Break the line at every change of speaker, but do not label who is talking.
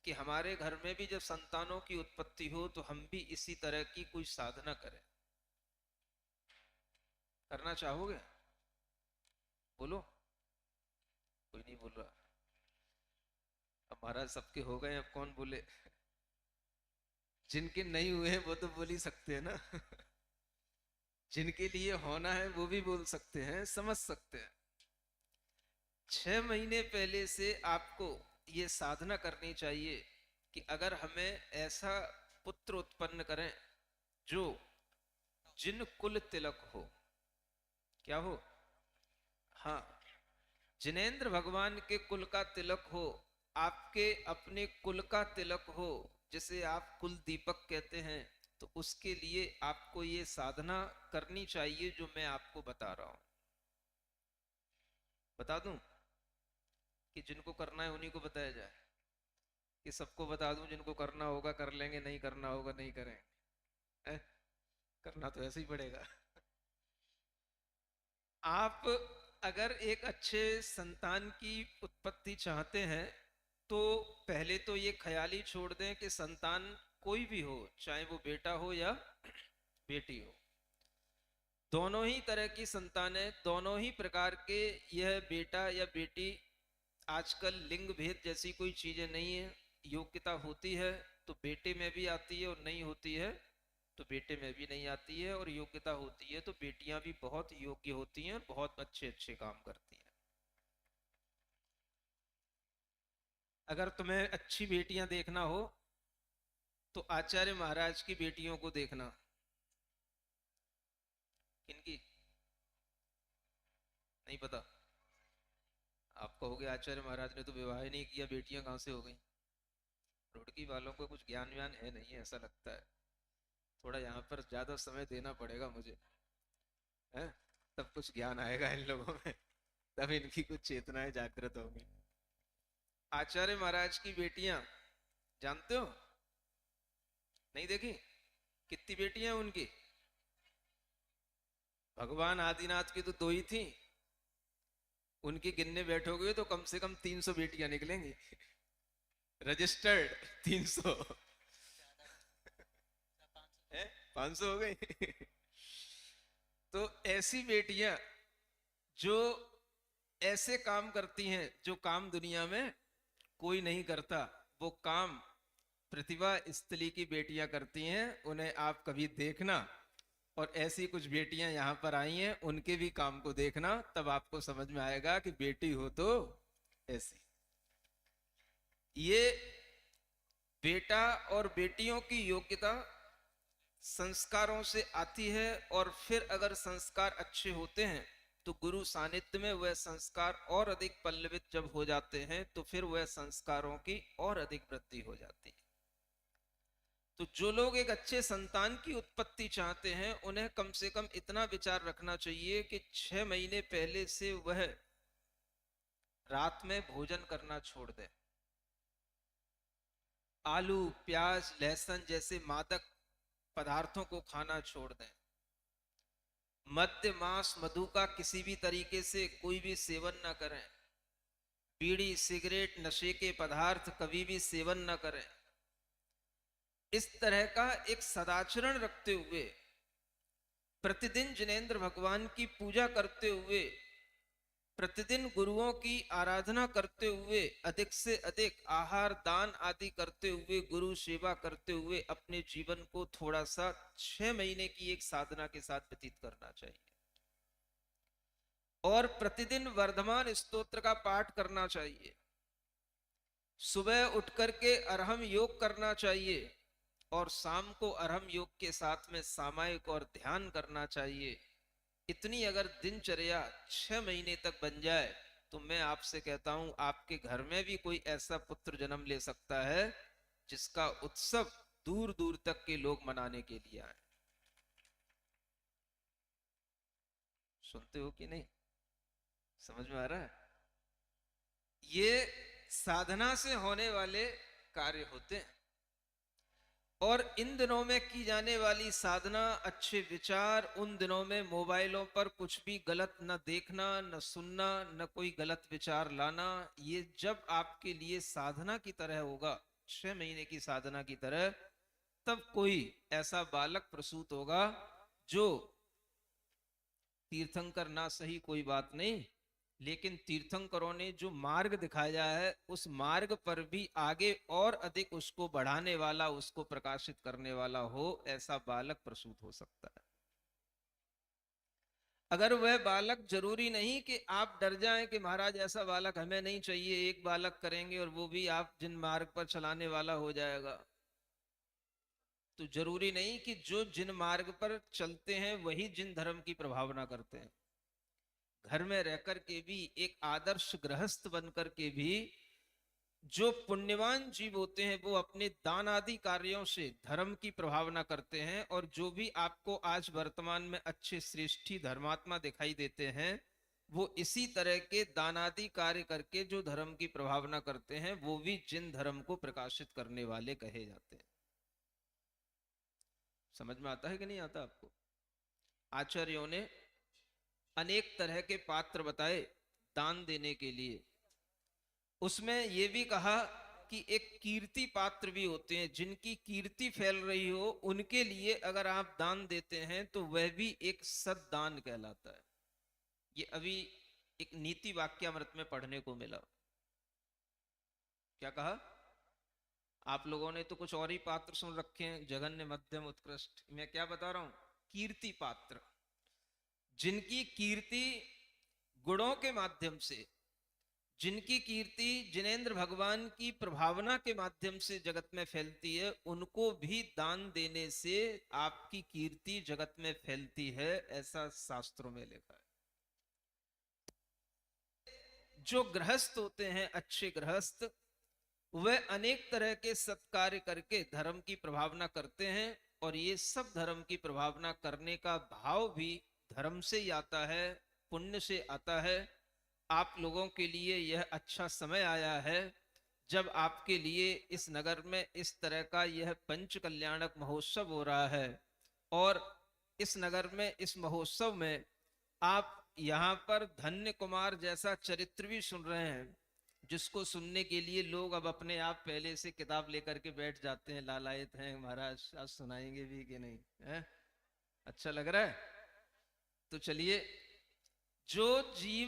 कि हमारे घर में भी जब संतानों की उत्पत्ति हो तो हम भी इसी तरह की कोई साधना करें। करना चाहोगे? बोलो। कोई नहीं बोल रहा। अब महाराज सबके हो गए, अब कौन बोले? जिनके नहीं हुए हैं वो तो बोल ही सकते हैं ना। जिनके लिए होना है वो भी बोल सकते हैं, समझ सकते हैं। 6 महीने पहले से आपको ये साधना करनी चाहिए कि अगर हमें ऐसा पुत्र उत्पन्न करें जो जिन कुल तिलक हो। क्या हो? हाँ, जिनेंद्र भगवान के कुल का तिलक हो, आपके अपने कुल का तिलक हो, जिसे आप कुल दीपक कहते हैं। तो उसके लिए आपको ये साधना करनी चाहिए जो मैं आपको बता रहा हूं। बता दूं कि जिनको करना है उन्हीं को बताया जाए, कि सबको बता दूं जिनको करना होगा कर लेंगे, नहीं करना होगा नहीं करेंगे? है? करना तो ऐसे ही पड़ेगा। आप अगर एक अच्छे संतान की उत्पत्ति चाहते हैं तो पहले तो ये ख्याल ही छोड़ दें कि संतान कोई भी हो, चाहे वो बेटा हो या बेटी हो, दोनों ही तरह की संतानें, दोनों ही प्रकार के। यह बेटा या बेटी, आजकल लिंग भेद जैसी कोई चीजें नहीं है। योग्यता होती है तो बेटे में भी आती है, और नहीं होती है तो बेटे में भी नहीं आती है, और योग्यता होती है तो बेटियां भी बहुत योग्य होती हैं और बहुत अच्छे अच्छे काम करती हैं। अगर तुम्हें अच्छी बेटियां देखना हो तो आचार्य महाराज की बेटियों को देखना। किनकी? नहीं पता? आप कहोगे आचार्य महाराज ने तो विवाह ही नहीं किया, बेटियां कहां से हो गई? रुड़की वालों को कुछ ज्ञान व्यान है नहीं, ऐसा लगता है। थोड़ा यहाँ पर ज्यादा समय देना पड़ेगा मुझे, है? तब कुछ ज्ञान आएगा इन लोगों में, तब इनकी कुछ चेतनाएं जागृत होंगी। आचार्य महाराज की बेटियां जानते हो? नहीं देखी? कितनी बेटियां उनकी? भगवान आदिनाथ की तो दो ही थी, उनकी गिनने बैठोगे तो कम से कम 300 बेटियां निकलेंगी। रजिस्टर्ड 300 है, 500 हो गई। तो ऐसी बेटियां जो ऐसे काम करती हैं जो काम दुनिया में कोई नहीं करता, वो काम प्रतिभा स्थली की बेटियां करती हैं। उन्हें आप कभी देखना, और ऐसी कुछ बेटियां यहां पर आई हैं उनके भी काम को देखना, तब आपको समझ में आएगा कि बेटी हो तो ऐसी। ये बेटा और बेटियों की योग्यता संस्कारों से आती है, और फिर अगर संस्कार अच्छे होते हैं तो गुरु सानिध्य में वह संस्कार और अधिक पल्लवित जब हो जाते हैं तो फिर वह संस्कारों की और अधिक वृद्धि हो जाती है। तो जो लोग एक अच्छे संतान की उत्पत्ति चाहते हैं उन्हें कम से कम इतना विचार रखना चाहिए कि 6 महीने पहले से वह रात में भोजन करना छोड़ दें। आलू, प्याज, लहसुन जैसे मादक पदार्थों को खाना छोड़ दें। मद्य, मांस, मधु का किसी भी तरीके से कोई भी सेवन न करें। बीड़ी, सिगरेट, नशे के पदार्थ कभी भी सेवन न करें। इस तरह का एक सदाचरण रखते हुए, प्रतिदिन जिनेंद्र भगवान की पूजा करते हुए, प्रतिदिन गुरुओं की आराधना करते हुए, अधिक से अधिक आहार दान आदि करते हुए, गुरु सेवा करते हुए अपने जीवन को थोड़ा सा 6 महीने की एक साधना के साथ व्यतीत करना चाहिए। और प्रतिदिन वर्धमान स्तोत्र का पाठ करना चाहिए। सुबह उठ करके अरहम योग करना चाहिए, और शाम को अरहम योग के साथ में सामायिक और ध्यान करना चाहिए। इतनी अगर दिनचर्या 6 महीने तक बन जाए तो मैं आपसे कहता हूं आपके घर में भी कोई ऐसा पुत्र जन्म ले सकता है जिसका उत्सव दूर दूर तक के लोग मनाने के लिए आए। सुनते हो कि नहीं? समझ में आ रहा है? ये साधना से होने वाले कार्य होते हैं। और इन दिनों में की जाने वाली साधना, अच्छे विचार, उन दिनों में मोबाइलों पर कुछ भी गलत न देखना, न सुनना, न कोई गलत विचार लाना, ये जब आपके लिए साधना की तरह होगा 6 महीने की साधना की तरह, तब कोई ऐसा बालक प्रसूत होगा जो तीर्थंकर ना सही कोई बात नहीं, लेकिन तीर्थंकरों ने जो मार्ग दिखाया है उस मार्ग पर भी आगे और अधिक उसको बढ़ाने वाला, उसको प्रकाशित करने वाला हो, ऐसा बालक प्रसूत हो सकता है। अगर वह बालक, जरूरी नहीं कि आप डर जाएं कि महाराज ऐसा बालक हमें नहीं चाहिए, एक बालक करेंगे और वो भी आप जिन मार्ग पर चलाने वाला हो जाएगा। तो जरूरी नहीं कि जो जिन मार्ग पर चलते हैं वही जिन धर्म की प्रभावना करते हैं। घर में रहकर के भी, एक आदर्श गृहस्थ बनकर के भी जो पुण्यवान जीव होते हैं वो अपने दान आदि कार्यों से धर्म की प्रभावना करते हैं, और जो भी आपको आज वर्तमान में अच्छे श्रेष्ठी धर्मात्मा दिखाई देते हैं वो इसी तरह के दान आदि कार्य करके जो धर्म की प्रभावना करते हैं वो भी जिन धर्म को प्रकाशित करने वाले कहे जाते हैं। समझ में आता है कि नहीं आता आपको? आचार्यों ने अनेक तरह के पात्र बताए दान देने के लिए। उसमें यह भी कहा कि एक कीर्ति पात्र भी होते हैं, जिनकी कीर्ति फैल रही हो उनके लिए अगर आप दान देते हैं तो वह भी एक सद्दान कहलाता है। ये अभी एक नीति वाक्यामृत में पढ़ने को मिला। क्या कहा? आप लोगों ने तो कुछ और ही पात्र सुन रखे हैं, जघन्य, मध्यम, उत्कृष्ट। मैं क्या बता रहा हूं? कीर्ति पात्र, जिनकी कीर्ति गुणों के माध्यम से, जिनकी कीर्ति जिनेंद्र भगवान की प्रभावना के माध्यम से जगत में फैलती है, उनको भी दान देने से आपकी कीर्ति जगत में फैलती है, ऐसा शास्त्रों में लिखा है। जो गृहस्थ होते हैं, अच्छे गृहस्थ, वह अनेक तरह के सत्कार्य करके धर्म की प्रभावना करते हैं, और ये सब धर्म की प्रभावना करने का भाव भी धर्म से ही आता है, पुण्य से आता है। आप लोगों के लिए यह अच्छा समय आया है जब आपके लिए इस नगर में इस तरह का यह पंच कल्याणक महोत्सव हो रहा है, और इस नगर में इस महोत्सव में आप यहाँ पर धन्य कुमार जैसा चरित्र भी सुन रहे हैं, जिसको सुनने के लिए लोग अब अपने आप पहले से किताब लेकर के बैठ जाते हैं, लालायत हैं महाराज आज सुनाएंगे भी कि नहीं है? अच्छा लग रहा है? तो चलिए, जो जीव